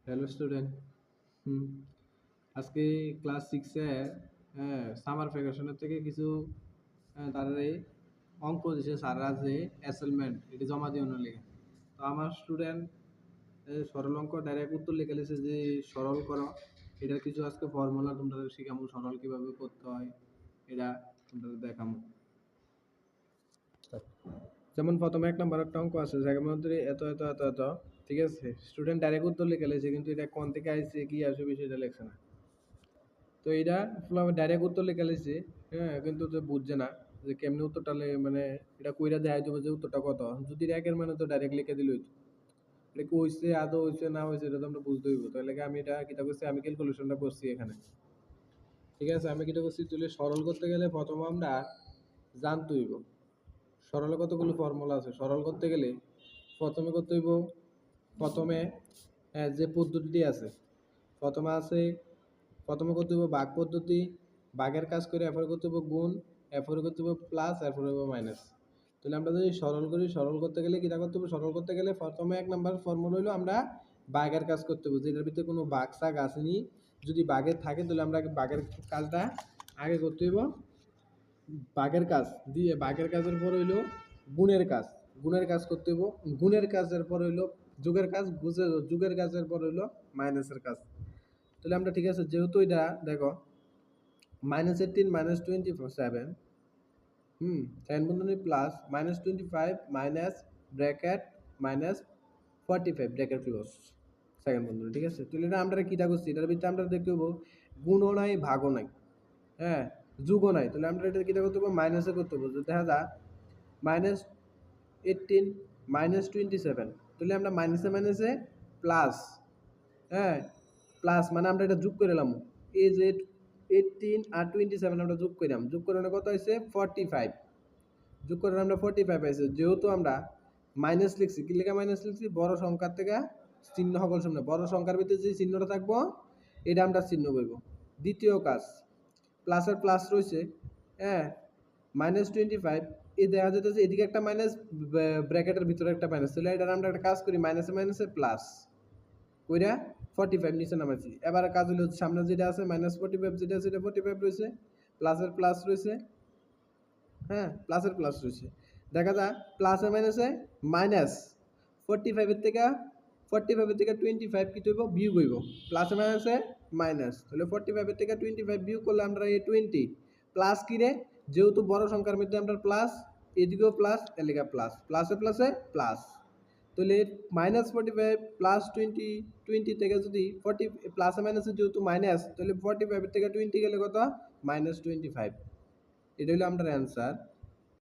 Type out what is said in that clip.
Hello student. হুম আজকে class সিক্সে summer ভ্যাকেশনের থেকে কিছু তাদের এই অঙ্ক দিছে স্যাররা যে অ্যাসাইনমেন্ট এটি জমা দিয়ে লেগে। তো আমার স্টুডেন্ট সরল অঙ্ক ডাইরেক্ট উত্তর লিখে লিখেছে যে সরল করো, এটার কিছু আজকে ফর্মুলা তোমরা শিখামো, সরল কিভাবে করতে হয় এটা তোমরা দেখামো। যেমন প্রথমে এক নম্বর একটা অঙ্ক আছে জায়গার মধ্যে এত এত এত এত, ঠিক আছে, স্টুডেন্ট ডাইরেক্ট উত্তর লিখে লিখেছে কিন্তু এটা কোন থেকে আসছে কি আসবে বিষয়টা লেখছে না। তো এটা ডাইরেক্ট উত্তর লিখে লিখছি, হ্যাঁ, কিন্তু তো বুঝছে না যে কেমনি উত্তরটা মানে এটা কইরা দেখাই দেবো যে উত্তরটা কত, যদি একের মানে তো ডাইরেক্ট লিখে দিল হইতো, এটা কি হয়েছে আদৌ হয়েছে না হয়েছে এটা তো আমরা বুঝতে হইব। তাহলে আমি এটা কিটা করছি, আমি ক্যালকুলেশনটা করছি এখানে, ঠিক আছে। আমি কিটা করছি, তুলে সরল করতে গেলে প্রথমে আমরা জানতে হইব সরল কতগুলো ফর্মুলা আছে। সরল করতে গেলে প্রথমে করতে হইব, প্রথমে যে পদ্ধতিটি আছে প্রথমে করতে হইব ভাগ পদ্ধতি, ভাগের কাজ করে এরপরে করতে হইব গুণ, এরপরে করতে হইব প্লাস, এরপরে হইব মাইনাস। তাহলে আমরা যদি সরল করি, সরল করতে গেলে কিটা করতে হবে, সরল করতে গেলে প্রথমে এক নাম্বার ফর্মুলা হইলো আমরা ভাগের কাজ করতে হবে, যেটার ভিতরে কোনো ভাগ শাক আসেনি। যদি ভাগের থাকে তাহলে আমরা ভাগের কাজটা আগে করতে হইব। ভাগের কাজ দিয়ে ভাগের কাজের পর হইলো গুণের কাজ, গুণের কাজ করতে হইব। গুণের কাজের পর হইলো যোগের কাজ, যোগের কাজের পর হইলো মাইনাসের কাজ। তাহলে আমরা, ঠিক আছে, যেহেতু এটা দেখো -18 -27 সাইন বন্ধনী plus -25 minus bracket -45 bracket close second বন্ধনী, ঠিক আছে। তাহলে এটা আমরা কিটা করছি, এটার ভিতরে আমরা দেখতে হবো গুণও নাই ভাগও নাই, হ্যাঁ, যুগও নাই। তাহলে আমরা এটা কিটা করতে হবো, মাইনাসে করতে হবো। দেখা যায় -18 -27, তাহলে আমরা মাইনাসে মাইনাসে প্লাস, হ্যাঁ, প্লাস মানে আমরা এটা যোগ করে এলাম, এই যে 18 আর 27 আমরা যোগ করলাম, যোগ করে কত হয়েছে 45, যোগ করে আমরা 45 পাইছি। যেহেতু আমরা মাইনাস লিখছি, কি লেখা মাইনাস লিখছি, বড় সংখ্যার থেকে চিহ্ন সকল সামনে, বড় সংখ্যার ভিতরে যে চিহ্নটা থাকবো এটা আমরা চিহ্ন বলবো। দ্বিতীয় কাজ, প্লাসের প্লাস রয়েছে, হ্যাঁ, -25, এই দেখা যেতেছে এদিকে একটা মাইনাস, ব্র্যাকেটের ভিতরে একটা মাইনাস, তাহলে এটা আমরা একটা কাজ করি, মাইনাসে মাইনাসে প্লাস কইরা 45 নিচে নামাইছি। এবার কাজ হলো সামনে যেটা আছে -45, যেটা আছে এটা 45 রয়েছে, প্লাসের প্লাস রয়েছে, হ্যাঁ, প্লাসের প্লাস রয়েছে। দেখা যায় প্লাসে মাইনাসে মাইনাস 45 থেকে 25 কি হইব, বিয়োগ হইব, প্লাসে মাইনাসে মাইনাস, তাহলে 45 থেকে 25 বিয়োগ করলে আমরা এই 20 প্লাস কি রে, যেহেতু বড় সংখ্যার মধ্যে আমরা প্লাস, এদিকেও প্লাস, এলাকা প্লাস, প্লাসে প্লাসে প্লাস, তাহলে -45 প্লাস 20 থেকে যদি 40 প্লাসে মাইনাসে যেহেতু মাইনাস, তাহলে 45 থেকে 20 গেলে কত, -25। এটা হলো আমাদের অ্যান্সার।